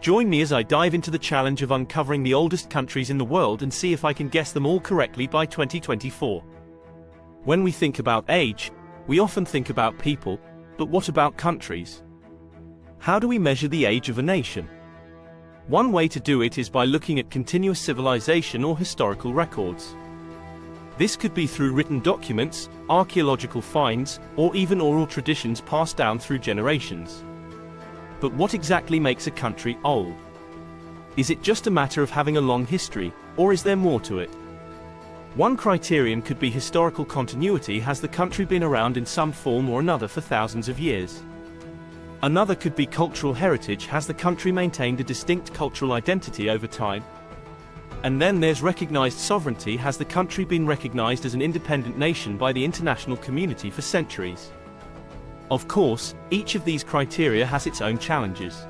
Join me as I dive into the challenge of uncovering the oldest countries in the world and see if I can guess them all correctly by 2024. When we think about age, we often think about people, but what about countries? How do we measure the age of a nation? One way to do it is by looking at continuous civilization or historical records. This could be through written documents, archaeological finds, or even oral traditions passed down through generations. But what exactly makes a country old? Is it just a matter of having a long history, or is there more to it? One criterion could be historical continuity. Has the country been around in some form or another for thousands of years? Another could be cultural heritage. Has the country maintained a distinct cultural identity over time? And then there's recognized sovereignty. Has the country been recognized as an independent nation by the international community for centuries? Of course, each of these criteria has its own challenges.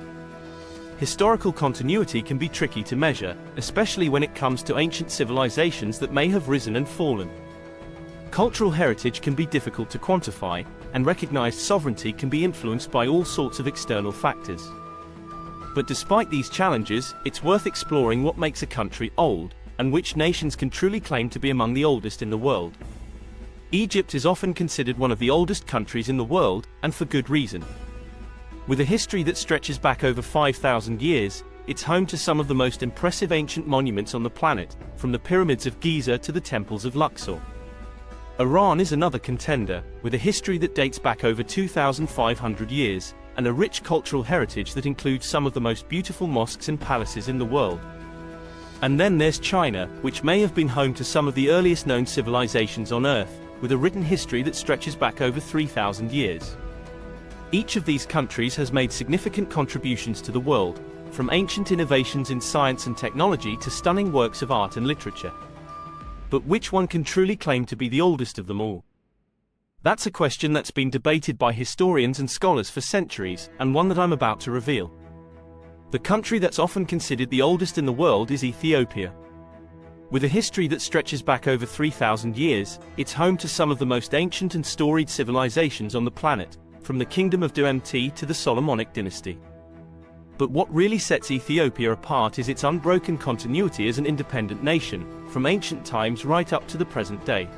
Historical continuity can be tricky to measure, especially when it comes to ancient civilizations that may have risen and fallen. Cultural heritage can be difficult to quantify, and recognized sovereignty can be influenced by all sorts of external factors. But despite these challenges, it's worth exploring what makes a country old, and which nations can truly claim to be among the oldest in the world. Egypt is often considered one of the oldest countries in the world, and for good reason. With a history that stretches back over 5,000 years, it's home to some of the most impressive ancient monuments on the planet, from the pyramids of Giza to the temples of Luxor. Iran is another contender, with a history that dates back over 2,500 years, and a rich cultural heritage that includes some of the most beautiful mosques and palaces in the world. And then there's China, which may have been home to some of the earliest known civilizations on Earth, with a written history that stretches back over 3,000 years. Each of these countries has made significant contributions to the world, from ancient innovations in science and technology to stunning works of art and literature. But which one can truly claim to be the oldest of them all? That's a question that's been debated by historians and scholars for centuries, and one that I'm about to reveal. The country that's often considered the oldest in the world is Ethiopia. With a history that stretches back over 3,000 years, it's home to some of the most ancient and storied civilizations on the planet, from the Kingdom of Dumt to the Solomonic dynasty. But what really sets Ethiopia apart is its unbroken continuity as an independent nation, from ancient times right up to the present day.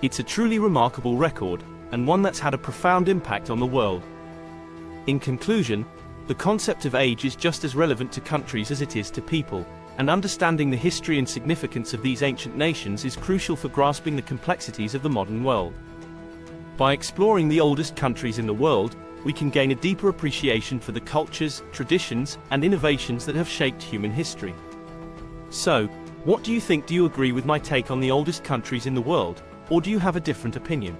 It's a truly remarkable record, and one that's had a profound impact on the world. In conclusion, the concept of age is just as relevant to countries as it is to people, and understanding the history and significance of these ancient nations is crucial for grasping the complexities of the modern world. By exploring the oldest countries in the world, we can gain a deeper appreciation for the cultures, traditions, and innovations that have shaped human history. So, what do you think? Do you agree with my take on the oldest countries in the world, or do you have a different opinion?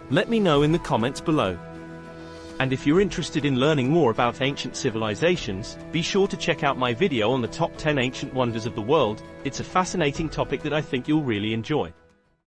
Let me know in the comments below. And if you're interested in learning more about ancient civilizations, be sure to check out my video on the top 10 ancient wonders of the world. It's a fascinating topic that I think you'll really enjoy.